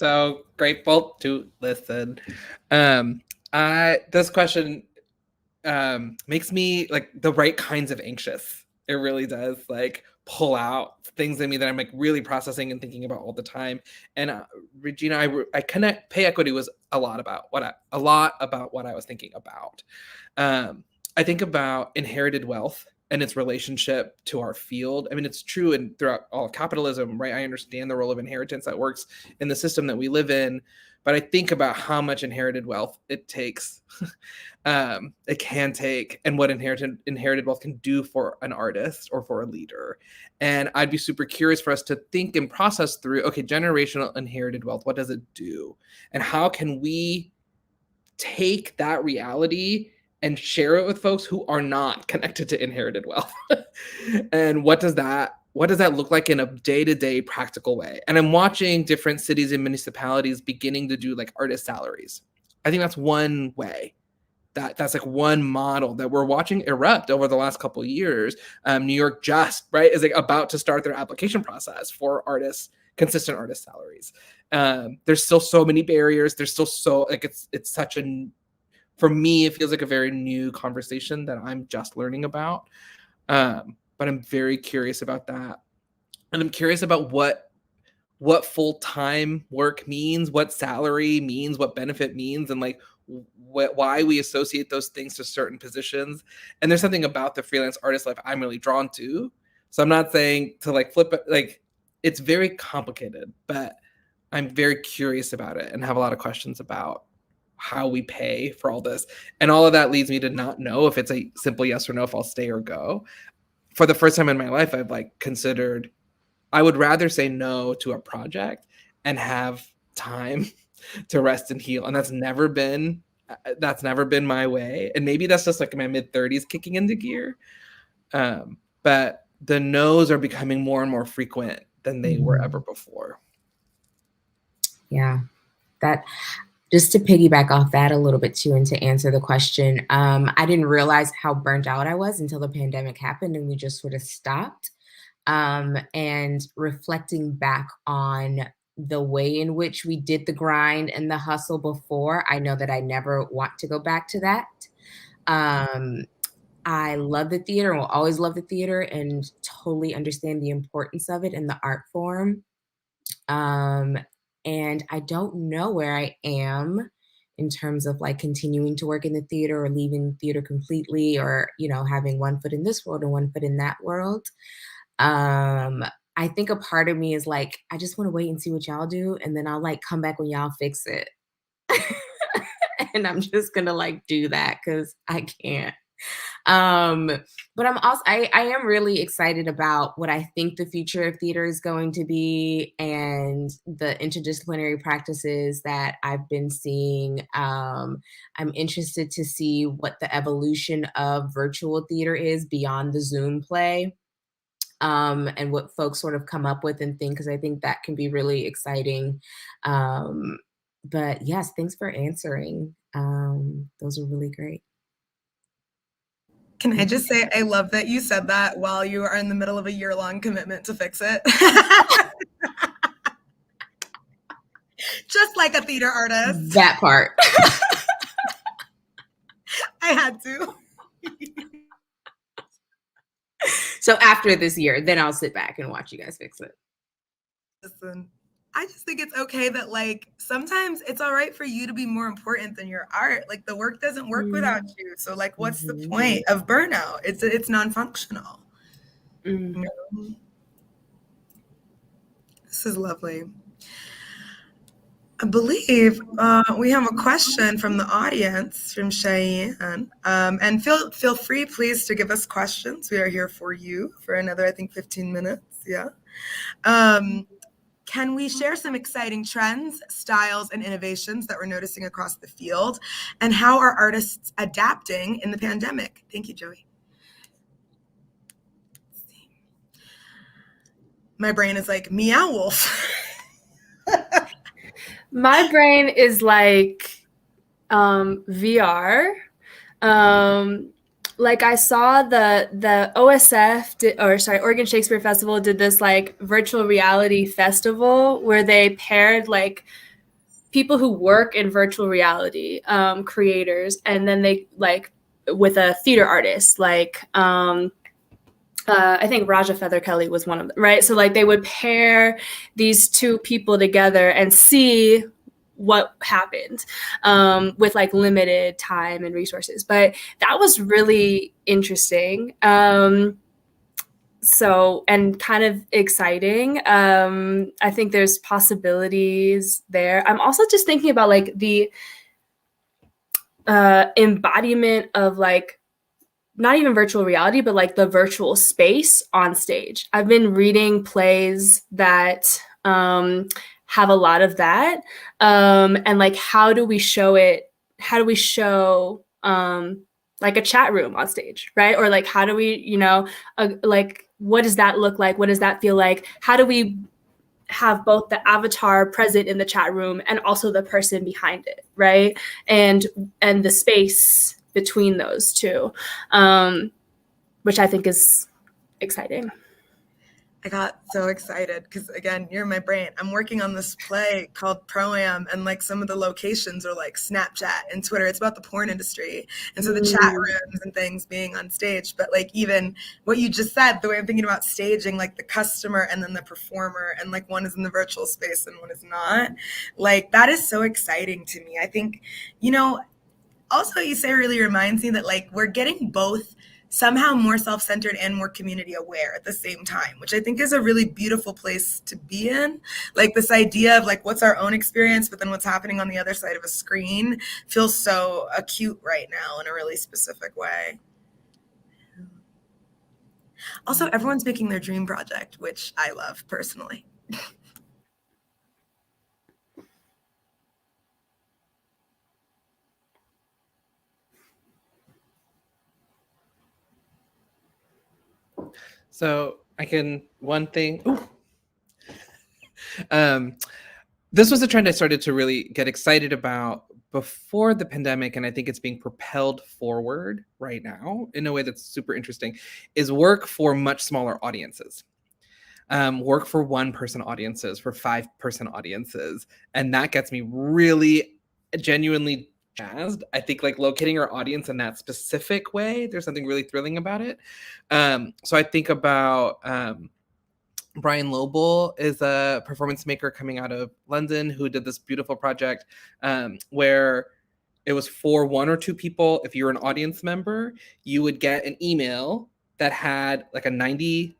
So grateful to listen. This question makes me like the right kinds of anxious. It really does like pull out things in me that I'm like really processing and thinking about all the time. And Regina, I connect pay equity was a lot about what I was thinking about. I think about inherited wealth and its relationship to our field. I mean, it's true and throughout all of capitalism, right? I understand the role of inheritance that works in the system that we live in, but I think about how much inherited wealth it takes, it can take, and what inherited wealth can do for an artist or for a leader. And I'd be super curious for us to think and process through, okay, generational inherited wealth, what does it do? And how can we take that reality and share it with folks who are not connected to inherited wealth? And what does that what does that look like in a day-to-day practical way? And I'm watching different cities and municipalities beginning to do like artist salaries. I think that's one way. That's like one model that we're watching erupt over the last couple of years. New York just is like about to start their application process for consistent artist salaries. There's still so many barriers. There's still so like it's such for me it feels like a very new conversation that I'm just learning about. But I'm very curious about that, and I'm curious about what full-time work means, what salary means, what benefit means, and like why we associate those things to certain positions. And there's something about the freelance artist life I'm really drawn to. So I'm not saying to like flip it, like it's very complicated, but I'm very curious about it and have a lot of questions about how we pay for all this. And all of that leads me to not know if it's a simple yes or no if I'll stay or go. For the first time in my life, I've like considered, I would rather say no to a project and have time to rest and heal. And that's never been my way. And maybe that's just like my mid-30s kicking into gear. But the no's are becoming more and more frequent than they were ever before. Yeah, that just to piggyback off that a little bit too, and to answer the question, I didn't realize how burnt out I was until the pandemic happened and we just sort of stopped. And reflecting back on the way in which we did the grind and the hustle before, I know that I never want to go back to that. I love the theater and will always love the theater and totally understand the importance of it and the art form. And I don't know where I am in terms of like continuing to work in the theater or leaving theater completely, or, you know, having one foot in this world and one foot in that world. I think a part of me is like, I just want to wait and see what y'all do. And then I'll like come back when y'all fix it. And I'm just going to like do that because I can't. But I am really excited about what I think the future of theater is going to be and the interdisciplinary practices that I've been seeing. I'm interested to see what the evolution of virtual theater is beyond the Zoom play. And what folks sort of come up with and think, because I think that can be really exciting. But yes, thanks for answering. Those are really great. Can I just say, I love that you said that while you are in the middle of a year-long commitment to fix it. Just like a theater artist. That part. I had to. So after this year, then I'll sit back and watch you guys fix it. Listen, I just think it's okay that like sometimes it's all right for you to be more important than your art. Like the work doesn't work without you. So like what's the point of burnout? It's non-functional. You know? This is lovely. I believe we have a question from the audience, from Cheyenne. And feel free, please, to give us questions. We are here for you for another, I think, 15 minutes. Yeah. Can we share some exciting trends, styles, and innovations that we're noticing across the field? And how are artists adapting in the pandemic? Thank you, Joey. My brain is like, meow wolf. My brain is like VR. Like I saw the OSF Oregon Shakespeare Festival did this like virtual reality festival where they paired like people who work in virtual reality, creators, and then they like with a theater artist, like I think Raja Feather Kelly was one of them, right? So like they would pair these two people together and see what happened with like limited time and resources. But that was really interesting. So, and kind of exciting. I think there's possibilities there. I'm also just thinking about like the embodiment of like, not even virtual reality, but like the virtual space on stage. I've been reading plays that have a lot of that. And like, how do we show it? How do we show like a chat room on stage, right? Or like, how do we, you know, like what does that look like? What does that feel like? How do we have both the avatar present in the chat room and also the person behind it, right? And the space between those two, which I think is exciting. I got so excited because, again, you're in my brain. I'm working on this play called Pro-Am, and like some of the locations are like Snapchat and Twitter. It's about the porn industry. And so the chat rooms and things being on stage, but like even what you just said, the way I'm thinking about staging, like the customer and then the performer, and like one is in the virtual space and one is not, like that is so exciting to me. I think, you know, also you say really reminds me that like we're getting both somehow more self-centered and more community aware at the same time, which I think is a really beautiful place to be in. Like this idea of like what's our own experience, but then what's happening on the other side of a screen feels so acute right now in a really specific way. Also, everyone's making their dream project, which I love personally. So I can, one thing, this was a trend I started to really get excited about before the pandemic, and I think it's being propelled forward right now in a way that's super interesting, is work for much smaller audiences. Work for 1-person audiences, for 5-person audiences. And that gets me really genuinely jazzed. I think like locating our audience in that specific way, there's something really thrilling about it. So I think about Brian Lobel is a performance maker coming out of London who did this beautiful project where it was for 1 or 2 people. If you're an audience member, you would get an email that had like a 90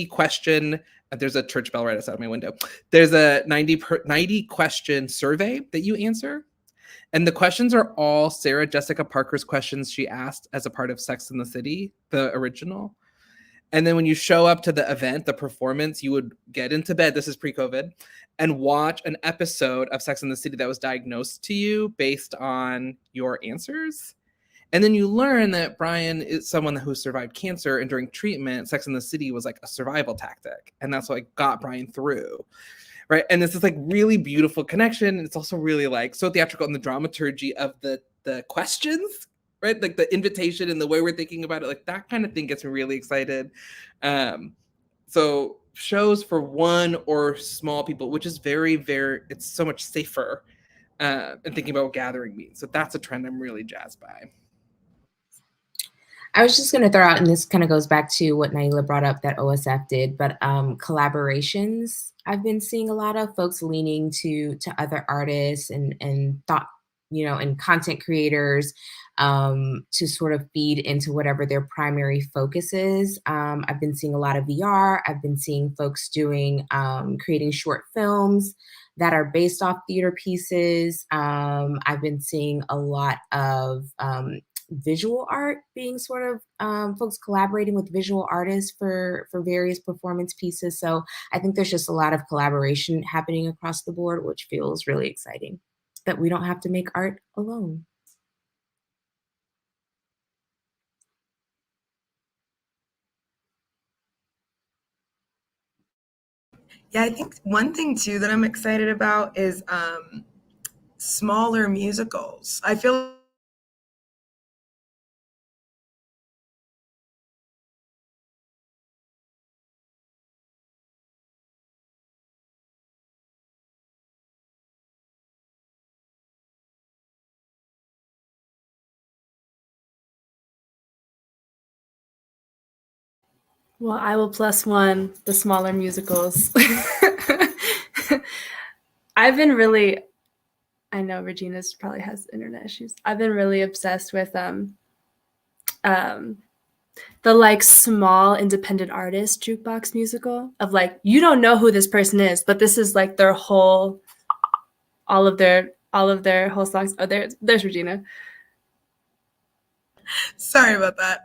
question. There's a church bell right outside my window. There's a 90 question survey that you answer. And the questions are all Sarah Jessica Parker's questions she asked as a part of Sex and the City, the original. And then when you show up to the event, the performance, you would get into bed, this is pre-COVID, and watch an episode of Sex and the City that was diagnosed to you based on your answers. And then you learn that Brian is someone who survived cancer, and during treatment, Sex and the City was like a survival tactic. And that's what got Brian through, right? And this is like really beautiful connection. It's also really like so theatrical in the dramaturgy of the questions, right? Like the invitation and the way we're thinking about it, like that kind of thing gets me really excited. So shows for 1 or small people, which is very, very, it's so much safer and thinking about what gathering means. So that's a trend I'm really jazzed by. I was just going to throw out, and this kind of goes back to what Nailah brought up that OSF did, but collaborations. I've been seeing a lot of folks leaning to other artists and thought, you know, and content creators to sort of feed into whatever their primary focus is. I've been seeing a lot of VR. I've been seeing folks doing, creating short films that are based off theater pieces. I've been seeing a lot of visual art being sort of folks collaborating with visual artists for various performance pieces. So I think there's just a lot of collaboration happening across the board, which feels really exciting, that we don't have to make art alone. Yeah, I think one thing too that I'm excited about is smaller musicals. I feel Well, I will +1 the smaller musicals. I've been really, I know Regina's probably has internet issues. I've been really obsessed with the like small independent artist jukebox musical of like, you don't know who this person is, but this is like their whole, all of their whole songs. Oh, there's Regina. Sorry about that.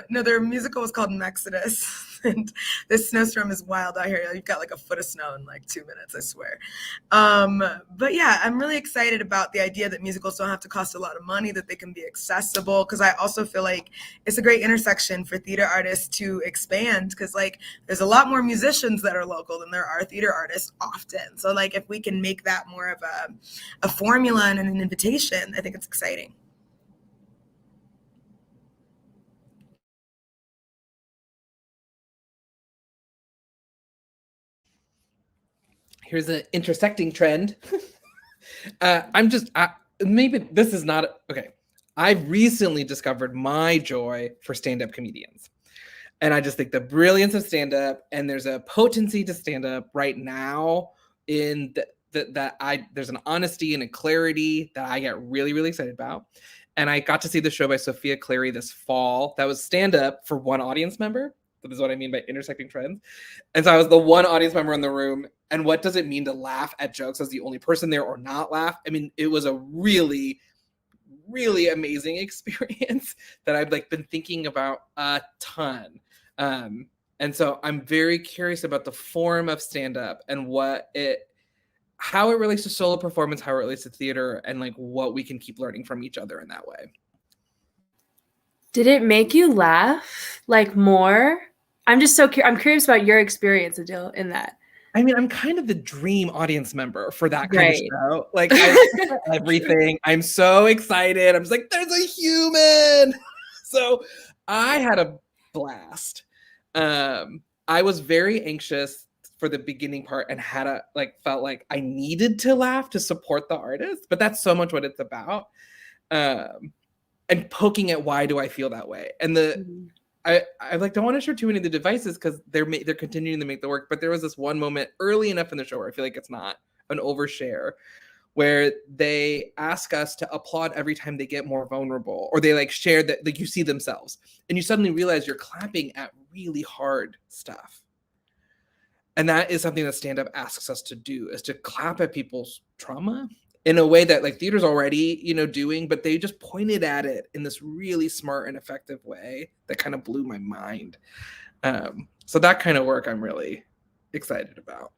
No, their musical was called Exodus. And this snowstorm is wild out here. You've got like a foot of snow in like 2 minutes, I swear. But yeah, I'm really excited about the idea that musicals don't have to cost a lot of money, that they can be accessible. Because I also feel like it's a great intersection for theater artists to expand. Because like there's a lot more musicians that are local than there are theater artists often. So like if we can make that more of a formula and an invitation, I think it's exciting. Here's an intersecting trend. Maybe this is not okay. I've recently discovered my joy for stand-up comedians. And I just think the brilliance of stand-up, and there's a potency to stand-up right now in there's an honesty and a clarity that I get really, really excited about. And I got to see the show by Sophia Clary this fall. That was stand-up for one audience member. So this is what I mean by intersecting trends. And so I was the one audience member in the room. And what does it mean to laugh at jokes as the only person there or not laugh? I mean, it was a really, really amazing experience that I've like been thinking about a ton. And so I'm very curious about the form of stand-up and how it relates to solo performance, how it relates to theater, and like what we can keep learning from each other in that way. Did it make you laugh like more? I'm just so I'm curious about your experience, Adil, in that. I mean, I'm kind of the dream audience member for that kind of show. Like I everything. I'm so excited. I'm just like, there's a human. So I had a blast. I was very anxious for the beginning part and felt like I needed to laugh to support the artist, but that's so much what it's about. And poking at why do I feel that way? And I like don't want to share too many of the devices because they're continuing to make the work. But there was this one moment early enough in the show where I feel like it's not an overshare, where they ask us to applaud every time they get more vulnerable, or they like share that like you see themselves, and you suddenly realize you're clapping at really hard stuff. And that is something that stand-up asks us to do, is to clap at people's trauma in a way that like theater's already, doing, but they just pointed at it in this really smart and effective way that kind of blew my mind. So that kind of work I'm really excited about.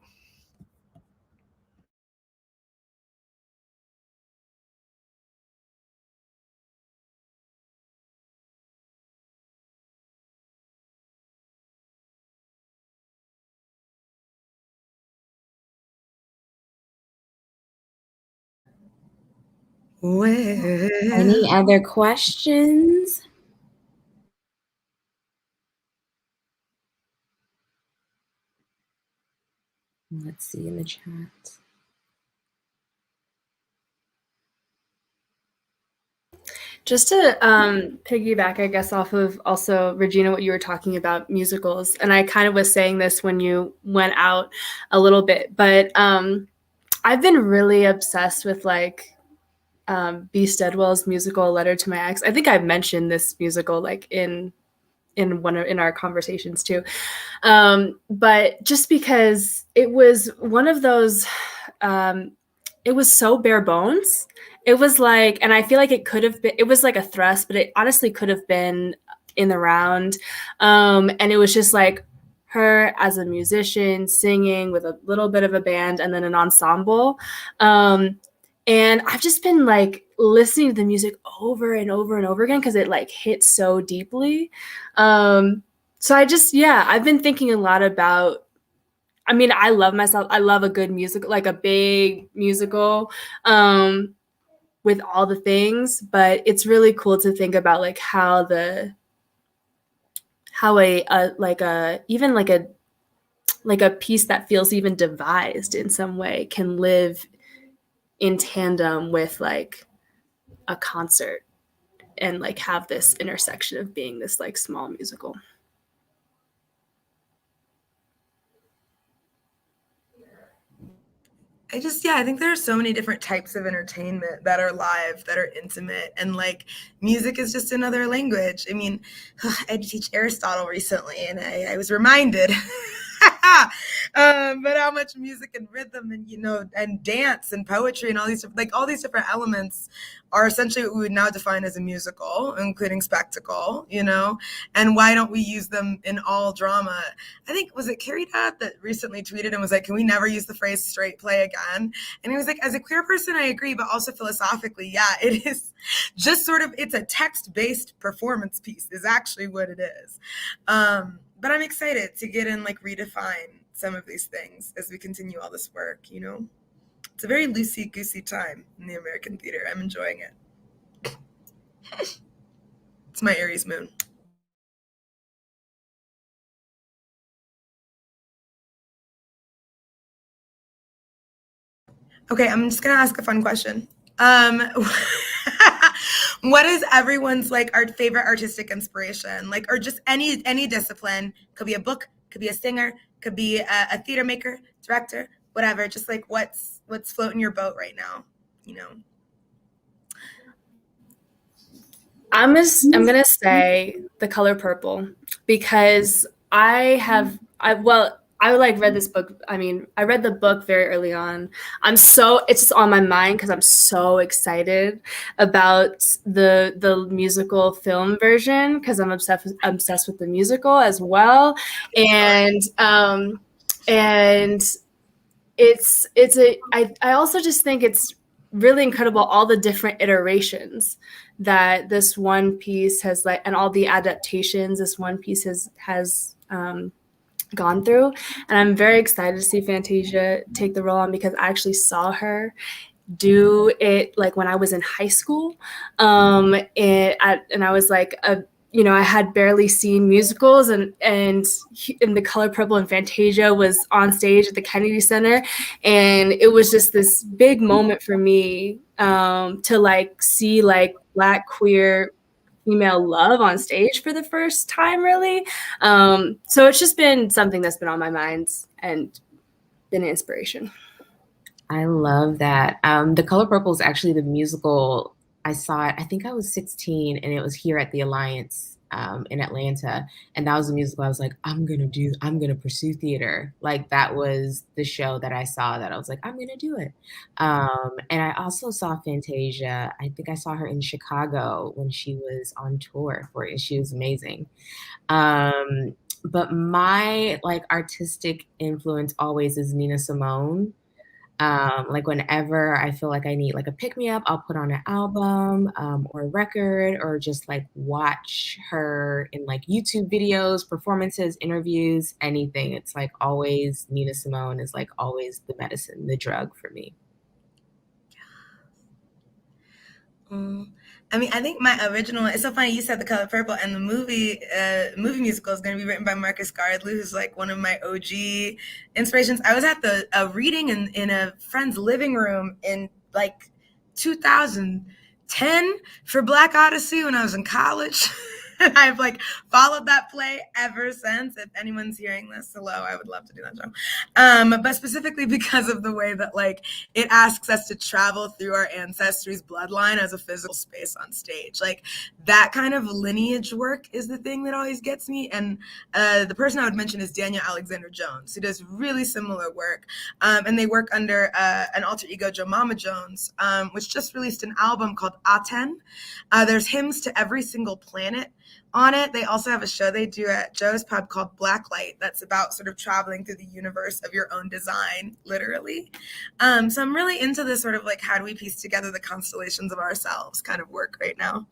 Well, Any other questions? Let's see in the chat. Just to piggyback, I guess, off of also, Regina, what you were talking about musicals. And I kind of was saying this when you went out a little bit, but I've been really obsessed with like B. Steadwell's musical Letter to My Ex. I think I've mentioned this musical like in our conversations too. But just because it was one of those, it was so bare bones. It was like, and I feel like it was like a thrust, but it honestly could have been in the round. And it was just like her as a musician singing with a little bit of a band and then an ensemble. And I've just been like listening to the music over and over and over again because it like hits so deeply. So I've been thinking a lot about, I mean, I love myself. I love a good musical, like a big musical with all the things, but it's really cool to think about like how a piece that feels even devised in some way can live in tandem with like a concert and like have this intersection of being this like small musical. I think there are so many different types of entertainment that are live, that are intimate, and like music is just another language. I mean, I had to teach Aristotle recently, and I was reminded But how much music and rhythm and, and dance and poetry and all these different elements are essentially what we would now define as a musical, including spectacle, and why don't we use them in all drama? I think, was it Kirita that recently tweeted and was like, can we never use the phrase straight play again? And he was like, as a queer person, I agree, but also philosophically, yeah, it is just it's a text-based performance piece is actually what it is. But I'm excited to get in, redefine some of these things as we continue all this work, It's a very loosey-goosey time in the American theater. I'm enjoying it. It's my Aries moon. Okay, I'm just going to ask a fun question. What is everyone's our favorite artistic inspiration, or just any discipline? Could be a book, could be a singer, could be a theater maker, director, whatever. Just what's floating your boat right now, I'm gonna say The Color Purple, because I read this book. I mean, I read the book very early on. It's just on my mind because I'm so excited about the musical film version, because I'm obsessed with the musical as well. And I also just think it's really incredible, all the different iterations that this one piece has, and all the adaptations this one piece has gone through. And I'm very excited to see Fantasia take the role on, because I actually saw her do it when I was in high school. And I was I had barely seen musicals, and in The Color Purple and Fantasia was on stage at the Kennedy Center, and it was just this big moment for me to see Black queer female love on stage for the first time, really. So it's just been something that's been on my mind and been an inspiration. I love that. The Color Purple is actually the musical. I saw it, I think I was 16, and it was here at the Alliance in Atlanta. And that was the musical I was like, I'm going to pursue theater. That was the show that I saw that I was like, I'm going to do it. And I also saw Fantasia. I think I saw her in Chicago when she was on tour for it. She was amazing. But my artistic influence always is Nina Simone. Whenever I feel like I need a pick-me-up, I'll put on an album or a record, or just watch her in YouTube videos, performances, interviews, anything. It's always Nina Simone is always the medicine, the drug for me. I mean, I think my original, it's so funny you said The Color Purple, and the movie musical is going to be written by Marcus Gardley, who's one of my OG inspirations. I was at a reading in a friend's living room in 2010 for Black Odyssey when I was in college. And I've followed that play ever since. If anyone's hearing this, hello, I would love to do that show. But specifically because of the way that it asks us to travel through our ancestry's bloodline as a physical space on stage. That kind of lineage work is the thing that always gets me. And the person I would mention is Daniel Alexander Jones, who does really similar work. And they work under an alter ego, Joe Mama Jones, which just released an album called Aten. There's hymns to every single planet on it. They also have a show they do at Joe's Pub called Blacklight that's about sort of traveling through the universe of your own design, literally. So I'm really into this sort of how do we piece together the constellations of ourselves kind of work right now.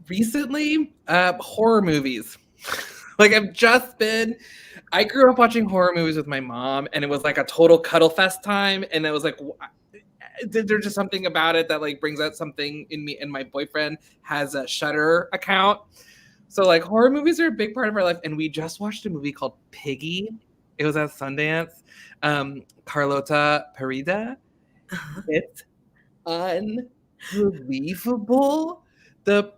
Recently, horror movies. I grew up watching horror movies with my mom, and it was a total cuddle fest time. And it was there's just something about it that brings out something in me. And my boyfriend has a Shudder account, so horror movies are a big part of our life. And we just watched a movie called Piggy. It was at Sundance. Carlota Perida. It's unbelievable. The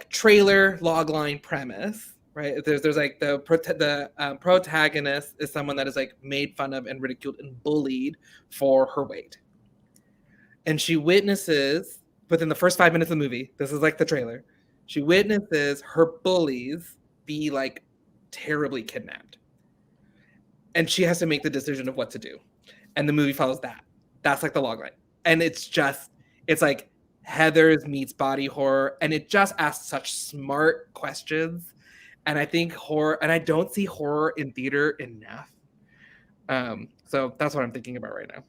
trailer logline premise, right? There's the protagonist is someone that is made fun of and ridiculed and bullied for her weight. And she witnesses, within the first 5 minutes of the movie, this is the trailer, she witnesses her bullies be like terribly kidnapped. And she has to make the decision of what to do. And the movie follows that. That's like the log line. And it's like Heathers meets body horror. And it just asks such smart questions. And I think horror, and I don't see horror in theater enough. So that's what I'm thinking about right now.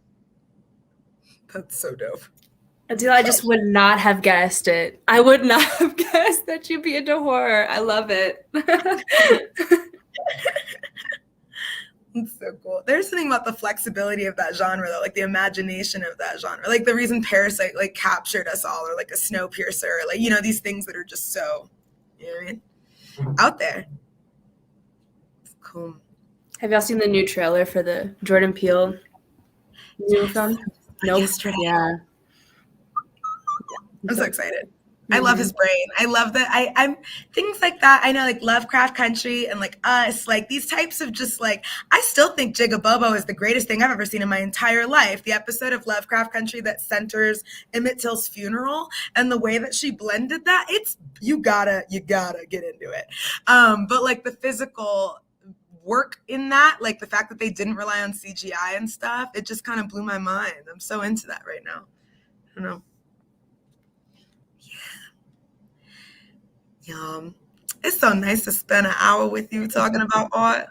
That's so dope. Adil, I just would not have guessed it. I would not have guessed that you'd be into horror. I love it. It's so cool. There's something about the flexibility of that genre, though, like the imagination of that genre, like the reason Parasite like captured us all, or like a Snowpiercer, or like, you know, these things that are just so, you know what I mean, out there. It's cool. Have y'all seen the new trailer for the Jordan Peele new film? Nope. Yesterday. Yeah. I'm so excited. I love his brain. I love that. I'm things like that. I know, like Lovecraft Country and like Us, like these types of just like, I still think Jigga Bobo is the greatest thing I've ever seen in my entire life. The episode of Lovecraft Country that centers Emmett Till's funeral and the way that she blended that, it's, you gotta get into it. But like the physical work in that, like the fact that they didn't rely on CGI and stuff, it just kind of blew my mind. I'm so into that right now. I don't know. It's so nice to spend an hour with you talking about art.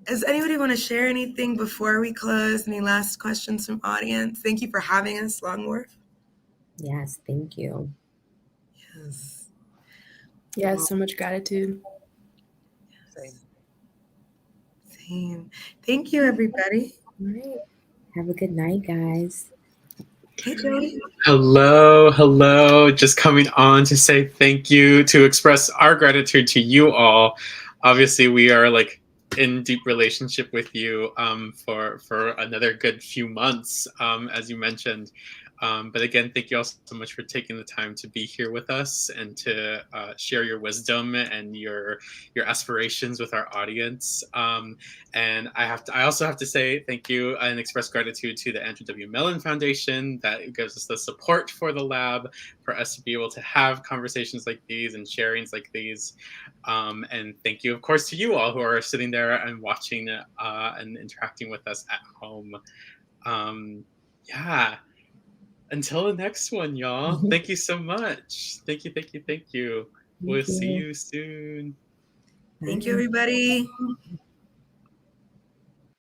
Does anybody want to share anything before we close? Any last questions from audience? Thank you for having us, Long Wharf. Yes, thank you. Yes. Yeah, so much gratitude. Same. Thank you, everybody. All right. Have a good night, guys. Hey, Jody. Hello. Just coming on to say thank you, to express our gratitude to you all. Obviously, we are like in deep relationship with you for another good few months, as you mentioned. But again, thank you all so much for taking the time to be here with us and to share your wisdom and your aspirations with our audience. And I also have to say thank you and express gratitude to the Andrew W. Mellon Foundation that gives us the support for the lab, for us to be able to have conversations like these and sharings like these. And thank you, of course, to you all who are sitting there and watching and interacting with us at home. Yeah. Until the next one, y'all. Thank you so much. Thank you. We'll see you soon. Thank you, everybody.